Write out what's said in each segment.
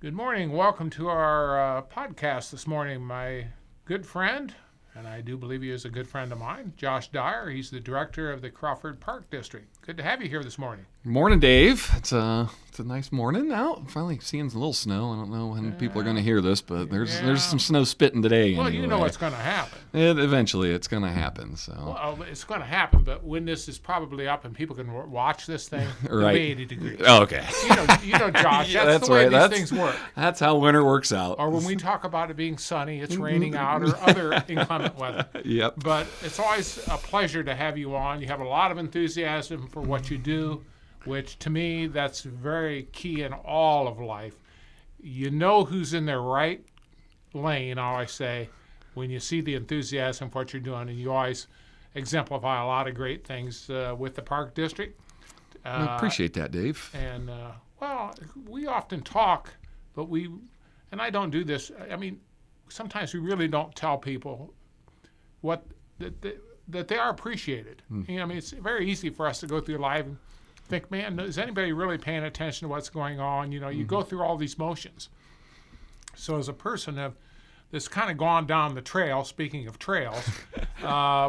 Good morning. Welcome to our podcast this morning. My good friend, and I do believe he is a good friend of mine, Josh Dyer. He's the director of the Crawford Park District. Good to have you here this morning. Morning, Dave. It's a nice morning out. I'm finally seeing a little snow. I don't know when people are going to hear this, but there's some snow spitting today. Well, anyway. You know what's going to happen. Eventually, it's going to happen. So. Well, it's going to happen, but when this is probably up and people can watch this thing, it'll be 80 degrees. Oh, okay. You know, Josh. Yeah, that's the way these things work. That's how winter works out. Or when we talk about it being sunny, it's raining out, or other inclement weather. Yep. But it's always a pleasure to have you on. You have a lot of enthusiasm for what you do, which to me, that's very key in all of life. You know who's in their right lane, I always say, when you see the enthusiasm for what you're doing, and you always exemplify a lot of great things with the Park District. I appreciate that, Dave. And, well, we often talk, but and I don't do this, I mean, sometimes we really don't tell people that they are appreciated. You know, I mean, it's very easy for us to go through life and think, man, is anybody really paying attention to what's going on? You know, you go through all these motions. So as a person that's kind of gone down the trail, speaking of trails,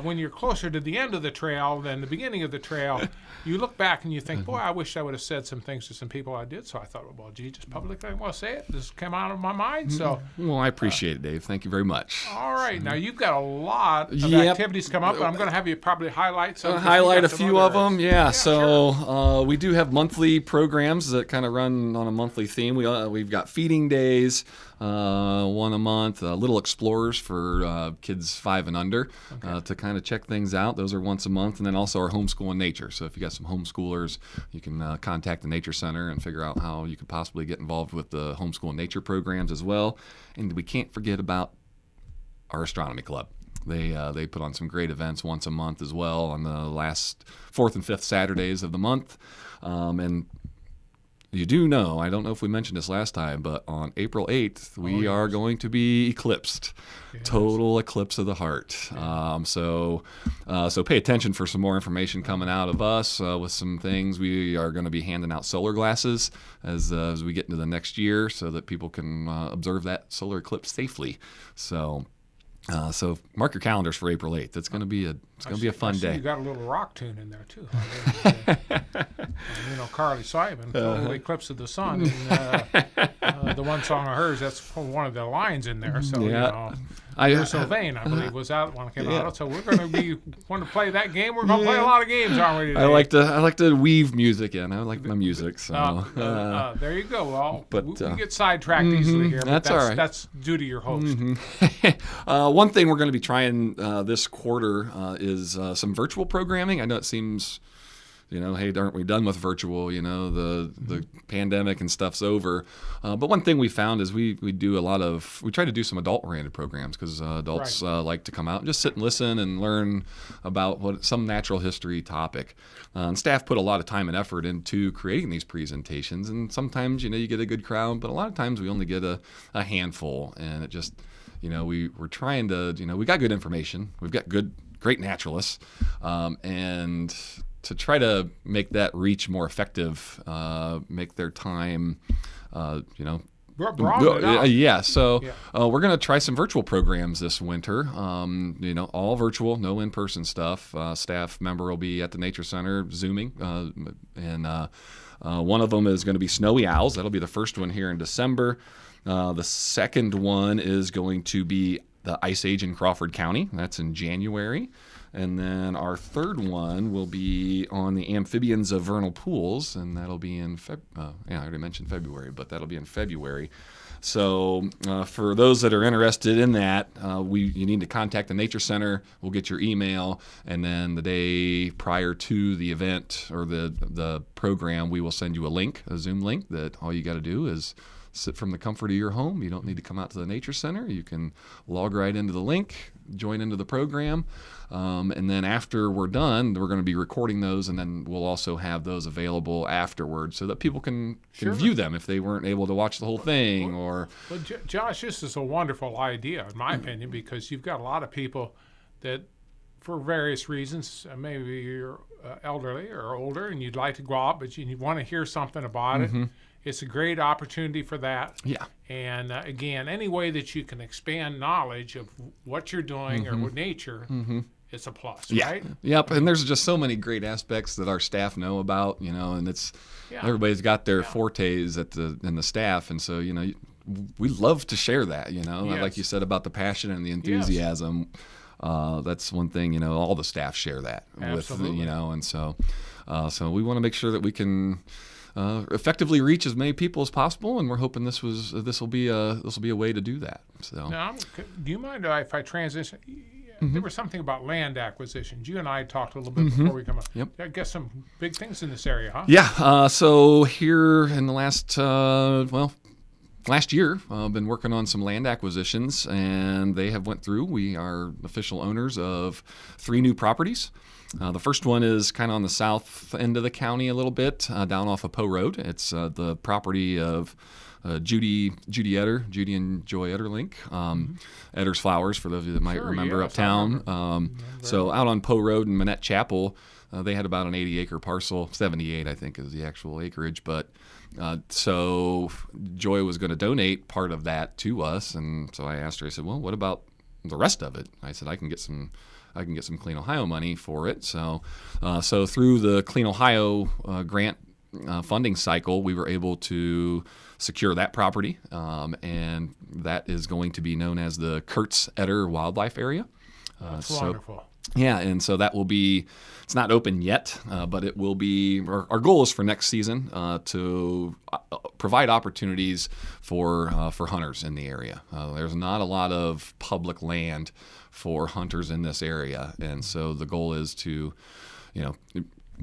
when you're closer to the end of the trail than the beginning of the trail, you look back and you think, boy, I wish I would have said some things to some people I did. So I thought, well, gee, just publicly I want to say it. This came out of my mind. So, well, I appreciate it, Dave. Thank you very much. All right. Now, you've got a lot of activities come up, and I'm going to have you probably highlight some. Highlight a few of them, yeah. So sure. We do have monthly programs that kind of run on a monthly theme. We've got feeding days, one a month, Little Explorers for kids 5 and under to kind of check things out. Those are once a month, and then also our Homeschool in Nature. So if you got some homeschoolers, you can contact the Nature Center and figure out how you could possibly get involved with the Homeschool in Nature programs as well. And we can't forget about our Astronomy Club. They put on some great events once a month as well on the last 4th and 5th Saturdays of the month. And you do know, I don't know if we mentioned this last time, but on April 8th, we are going to be eclipsed. Yes. Total eclipse of the heart. So pay attention for some more information coming out of us with some things. We are going to be handing out solar glasses as we get into the next year so that people can observe that solar eclipse safely. So mark your calendars for April 8th. It's going to be a fun day. You got a little rock tune in there too. You know, Carly Simon, Total Eclipse of the Sun. And, the one song of hers, that's one of the lines in there. So You're So Vain, I believe, was that one that came out. So we're going to play that game. We're going to play a lot of games, aren't we today? I like to weave music in. I like my music. So there you go. Well, we get sidetracked easily here. That's all right. That's due to your host. One thing we're going to be trying this quarter is some virtual programming. I know it seems, hey, aren't we done with virtual? The pandemic and stuff's over. But one thing we found is we try to do some adult-oriented programs because adults like to come out and just sit and listen and learn about some natural history topic. And staff put a lot of time and effort into creating these presentations. And sometimes, you get a good crowd, but a lot of times we only get a handful. And it just, we're trying to, we got good information. We've got great naturalists. And to try to make that reach more effective, make their time, Yeah. So we're going to try some virtual programs this winter. All virtual, no in-person stuff. Staff member will be at the Nature Center Zooming, and one of them is going to be Snowy Owls. That'll be the first one here in December. The second one is going to be the Ice Age in Crawford County. That's in January. And then our third one will be on the amphibians of vernal pools, and that'll be in I already mentioned February, but that'll be in February. So for those that are interested in that, you need to contact the Nature Center. We'll get your email, and then the day prior to the event or the program, we will send you a Zoom link that all you got to do is sit from the comfort of your home. You don't need to come out to the Nature Center. You can log right into the link, join into the program, and then after we're done, we're going to be recording those, and then we'll also have those available afterwards so that people can view them if they weren't able to watch the whole thing. Well, Josh, this is a wonderful idea, in my opinion, because you've got a lot of people that, for various reasons, maybe you're elderly or older and you'd like to go out, but you want to hear something about it. it's a great opportunity for that. Yeah. And again, any way that you can expand knowledge of what you're doing or with nature, it's a plus, right? Yep. And there's just so many great aspects that our staff know about, and it's everybody's got their fortes in the staff, and so we love to share that. Like you said about the passion and the enthusiasm. That's one thing. All the staff share that. Absolutely. With and so we want to make sure that we can effectively reach as many people as possible, and we're hoping this will be a way to do that. So now, do you mind if I transition? There was something about land acquisitions. You and I talked a little bit before we come up. Yep. I guess some big things in this area, huh? Yeah. So here in the last year, I've been working on some land acquisitions, and they have went through. We are official owners of 3 new properties. The first one is kind of on the south end of the county a little bit, down off of Poe Road. It's the property of Judy and Joy Etterlink. Etter's Flowers, for those of you that might remember uptown. So out on Poe Road in Manette Chapel, they had about an 80-acre parcel. 78, I think, is the actual acreage. But so Joy was going to donate part of that to us, and so I asked her. I said, "Well, what about the rest of it?" I said, "I can get some Clean Ohio money for it." So through the Clean Ohio grant funding cycle, we were able to secure that property, and that is going to be known as the Kurtz-Etter Wildlife Area. That's wonderful. Yeah, and so that will be, it's not open yet, but it will be, our goal is for next season to provide opportunities for hunters in the area. There's not a lot of public land for hunters in this area, and so the goal is to,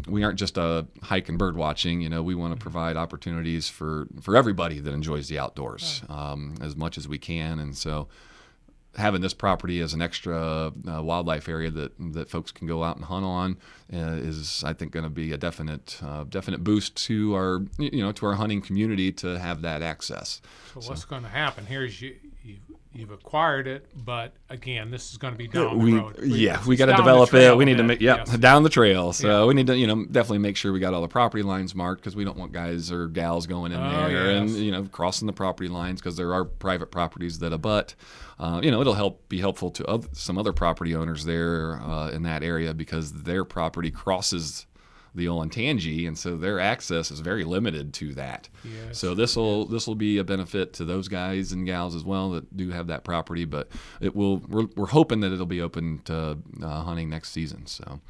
we aren't just a hike and bird watching. We want to provide opportunities for everybody that enjoys the outdoors as much as we can, and so having this property as an extra wildlife area that folks can go out and hunt on is, I think, going to be a definite boost to our to our hunting community to have that access. So what's going to happen here is you've acquired it, but again, this is going to be down the road. We got to develop it. We need to make down the trail. So we need to definitely make sure we got all the property lines marked, because we don't want guys or gals going in there and crossing the property lines, because there are private properties that abut. It'll be helpful to some other property owners there in that area, because their property crosses the Olentangy, and so their access is very limited to that. Yes. So this will be a benefit to those guys and gals as well that do have that property. But it will. We're hoping that it'll be open to hunting next season. So,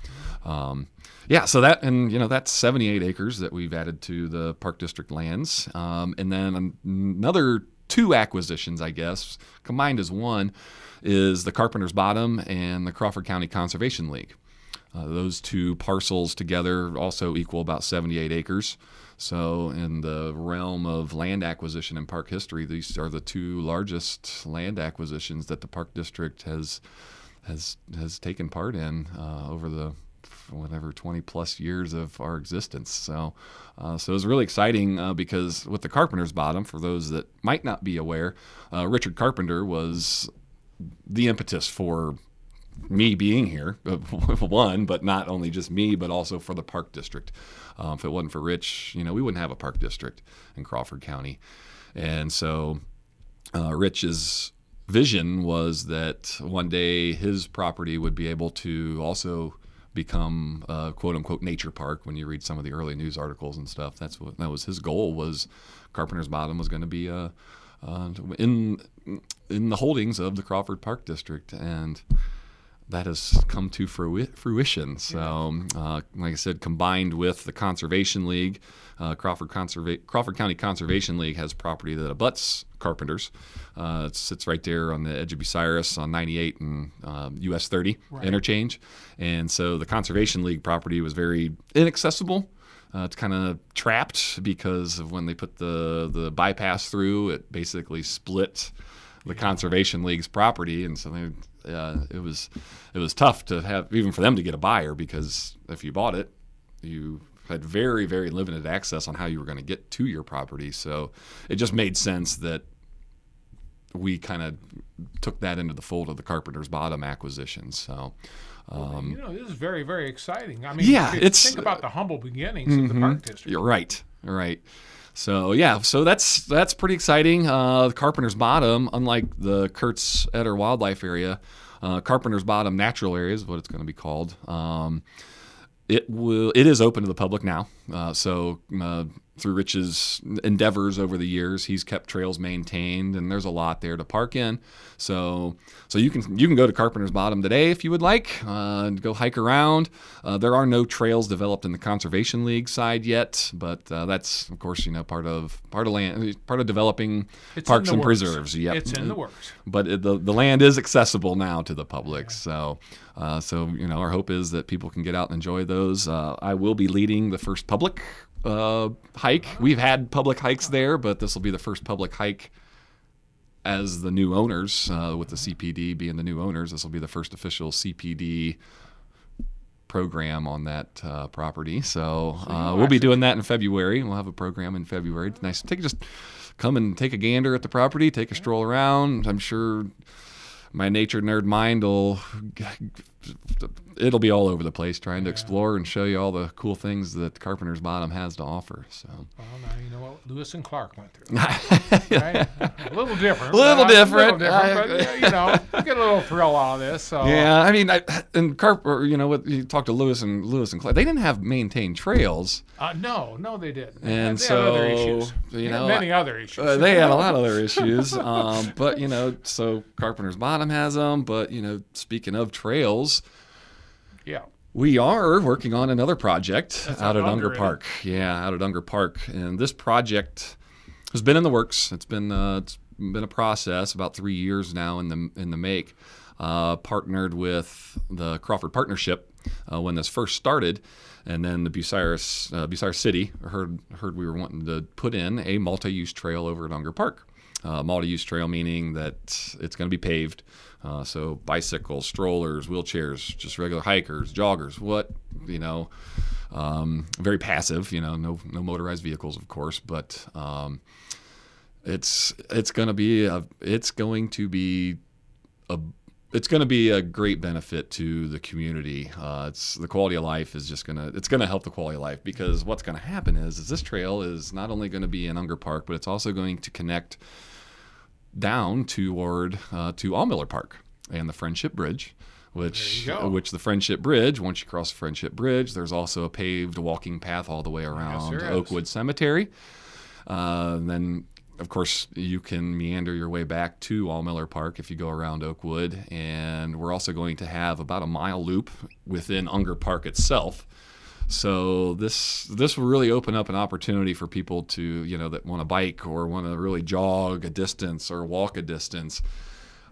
so that, and that's 78 acres that we've added to the Park District lands, and then another 2 acquisitions, I guess, combined as one, is the Carpenter's Bottom and the Crawford County Conservation League. Those 2 parcels together also equal about 78 acres. So in the realm of land acquisition in park history, these are the 2 largest land acquisitions that the Park District has taken part in over the 20 plus years of our existence. So it was really exciting because with the Carpenter's Bottom, for those that might not be aware, Richard Carpenter was the impetus for me being here, one, but not only just me, but also for the Park District. If it wasn't for Rich, we wouldn't have a Park District in Crawford County. And so Rich's vision was that one day his property would be able to also become a quote-unquote nature park. When you read some of the early news articles and stuff, that was his goal. Was Carpenter's Bottom was going to be in the holdings of the Crawford Park District, and that has come to fruition. So, like I said, combined with the Conservation League, Crawford County Conservation League has property that abuts Carpenter's. It sits right there on the edge of Bucyrus on 98 and US 30 interchange. And so the Conservation League property was very inaccessible. It's kind of trapped because of when they put the bypass through, it basically split the Conservation League's property, and so it was tough to have, even for them to get a buyer, because if you bought it, you had very, very limited access on how you were going to get to your property. So it just made sense that we kind of took that into the fold of the Carpenter's Bottom acquisition. So. This is very, very exciting. I mean, think about the humble beginnings of the Park District. You're right. So that's pretty exciting. Carpenter's Bottom, unlike the Kurtz Eder Wildlife Area, Carpenter's Bottom Natural Area is what it's going to be called. It is open to the public now. Through Rich's endeavors over the years, he's kept trails maintained, and there's a lot there to park in. So you can go to Carpenter's Bottom today if you would like, and go hike around. There are no trails developed in the Conservation League side yet, but that's of course part of developing parks and preserves. Yep. It's in the works. But the land is accessible now to the public. Yeah. So our hope is that people can get out and enjoy those. I will be leading the first public hike. We've had public hikes there, but this will be the first public hike as the new owners, with the CPD being the new owners. This will be the first official CPD program on that property. So we'll be doing that in February. We'll have a program in February. It's nice. Just come and take a gander at the property, take a stroll around. I'm sure my nature nerd mind it'll be all over the place trying to explore and show you all the cool things that Carpenter's Bottom has to offer. So. Well, now you know what Lewis and Clark went through. Right? A little different. But you get a little thrill out of this. So. Yeah, I mean, what you talked to Lewis and Clark, they didn't have maintained trails. No, they didn't. And they had other issues. Many other issues. They had a lot of other issues. But so Carpenter's Bottom has them. But speaking of trails. Yeah. We are working on another project out at Unger Park. Yeah, out at Unger Park. And this project has been in the works. It's been a process, about 3 years now in the make. Partnered with the Crawford Partnership when this first started, and then the Bucyrus City heard we were wanting to put in a multi-use trail over at Unger Park. Multi-use trail meaning that it's going to be paved. So bicycles, strollers, wheelchairs, just regular hikers, joggers, very passive, no motorized vehicles, of course, but it's going to be a great benefit to the community. It's the quality of life is it's going to help the quality of life, because what's going to happen is this trail is not only going to be in Unger Park, but it's also going to connect down toward to Allmiller Park and the Friendship Bridge, which the Friendship Bridge, once you cross the Friendship Bridge, there's also a paved walking path all the way around Oakwood Cemetery. Then, of course, you can meander your way back to Allmiller Park if you go around Oakwood, and we're also going to have about a mile loop within Unger Park itself. So this will really open up an opportunity for people to, that want to bike or want to really jog a distance or walk a distance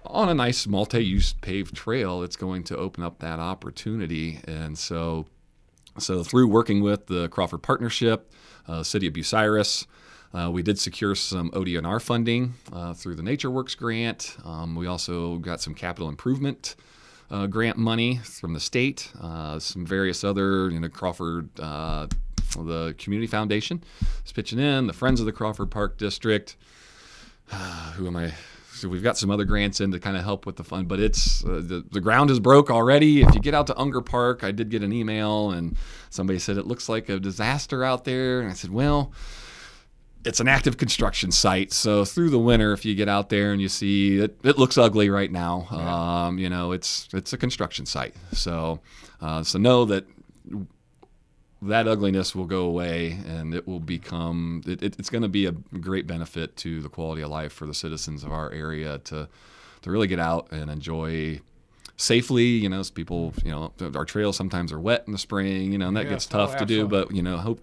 on a nice multi-use paved trail. It's going to open up that opportunity. And so through working with the Crawford Partnership, City of Bucyrus, we did secure some ODNR funding through the NatureWorks grant. We also got some capital improvement grant money from the state, some various other, Crawford, the Community Foundation is pitching in, the Friends of the Crawford Park District. Who am I? So we've got some other grants in to kind of help with the fund, but it's the ground is broke already. If you get out to Unger Park, I did get an email and somebody said it looks like a disaster out there, and I said, well, it's an active construction site, so through the winter, if you get out there and you see it looks ugly right now. Yeah. It's a construction site. So know that ugliness will go away, and it will become. It's going to be a great benefit to the quality of life for the citizens of our area to really get out and enjoy safely. As people, our trails sometimes are wet in the spring, and that gets tough to do. But hope.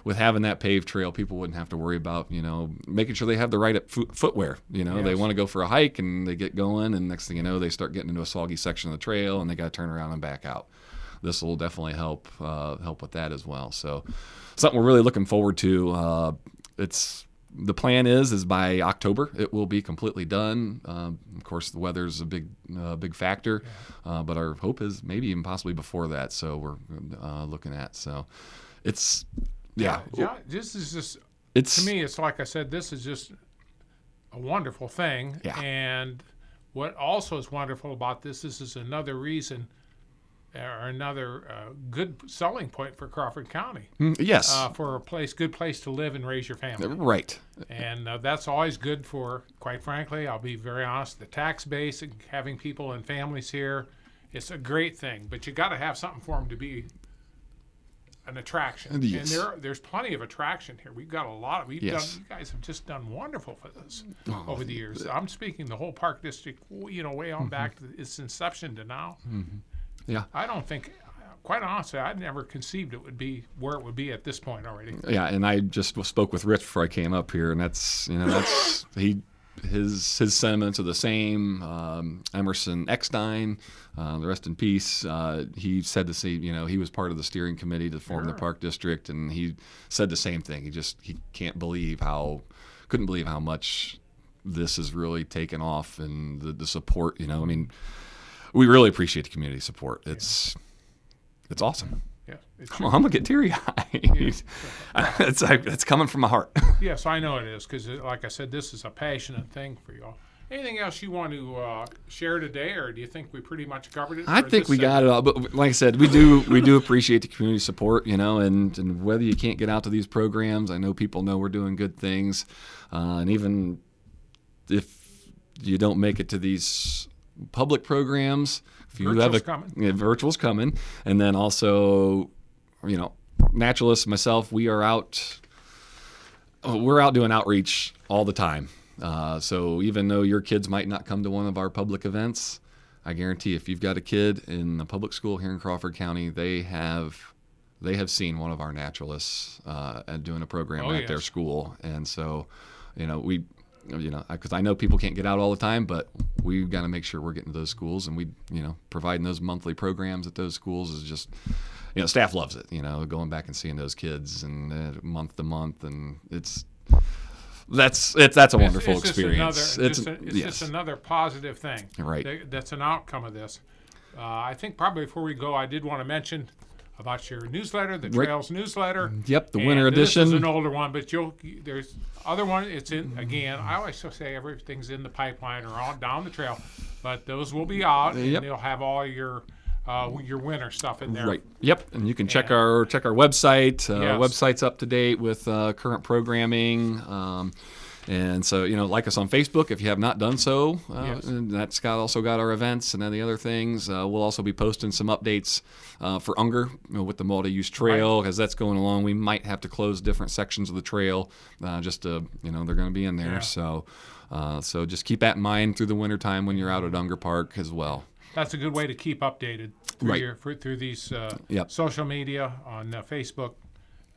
With having that paved trail, people wouldn't have to worry about, making sure they have the right footwear. Yes. They want to go for a hike and they get going, and next thing you know, they start getting into a soggy section of the trail and they got to turn around and back out. This will definitely help with that as well. So something we're really looking forward to. The plan is by October it will be completely done. Of course, the weather's a big factor, but our hope is maybe even possibly before that. So we're looking at. So it's. Yeah, this is just, to me, it's like I said, this is just a wonderful thing. Yeah. And what also is wonderful about this is another reason are another good selling point for Crawford County. Yes. For good place to live and raise your family. Right. And that's always good for, quite frankly, I'll be very honest, the tax base and having people and families here. It's a great thing, but you got to have something for them to be an attraction. Yes. And there's plenty of attraction here. We've got a lot of. Yes. You guys have just done wonderful for this over the years. I'm speaking the whole Park District, way on back to its inception to now. Yeah. I don't think, quite honestly, I'd never conceived it would be where it would be at this point already. Yeah, and I just spoke with Rich before I came up here, and that's his sentiments are the same. Emerson Eckstein, the rest in peace. He said to see, he was part of the steering committee to form the Park District, and he said the same thing. He couldn't believe how much this has really taken off, and the support. We really appreciate the community support. It's awesome. Yeah, Come on, I'm gonna get teary-eyed. It's coming from my heart. Yes, I know it is, because like I said, this is a passionate thing for y'all. Anything else you want to share today, or do you think we pretty much covered it? I think we got it all. But like I said, we do appreciate the community support, and whether you can't get out to these programs, I know people know we're doing good things, and even if you don't make it to these public programs, if you virtual's coming, and then also, naturalists, myself, we're out doing outreach all the time. So even though your kids might not come to one of our public events, I guarantee if you've got a kid in a public school here in Crawford County, they have seen one of our naturalists doing a program at their school, and so because I know people can't get out all the time, but we've got to make sure we're getting to those schools, and providing those monthly programs at those schools is just, staff loves it, going back and seeing those kids and month to month, and that's a wonderful experience. It's just another positive thing. Right. That's an outcome of this. I think probably before we go, I did want to mention about your newsletter, the Trails newsletter. Yep, the winter edition. This is an older one, but there's other one. It's in again. I always say everything's in the pipeline or on down the trail, but those will be out, and they'll have all your winter stuff in there. Right. Yep. And you can check our website. Website's up to date with current programming. And so, like us on Facebook if you have not done so. And that's also got our events and then the other things. We'll also be posting some updates for Unger with the multi-use trail, because that's going along. We might have to close different sections of the trail just to, they're going to be in there. So just keep that in mind through the wintertime when you're out at Unger Park as well. That's a good way to keep updated through these social media on Facebook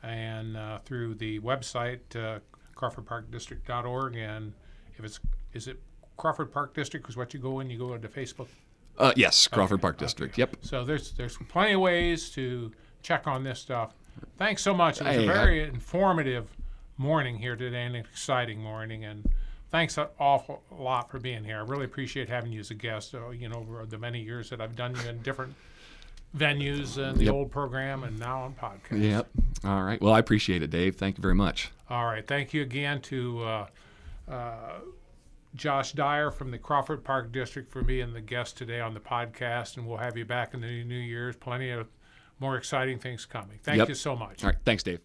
and through the website, CrawfordParkDistrict.org. And is it Crawford Park District is what you go into Facebook? Yes, Crawford Park District. Yep. So there's plenty of ways to check on this stuff. Thanks so much. It was a very informative morning here today, and an exciting morning, and thanks an awful lot for being here. I really appreciate having you as a guest, over the many years that I've done you in different venues and the old program and now on podcast. Yep. All right. Well, I appreciate it, Dave. Thank you very much. All right. Thank you again to Josh Dyer from the Crawford Park District for being the guest today on the podcast, and we'll have you back in the new year's. Plenty of more exciting things coming. Thank you so much. All right. Thanks, Dave.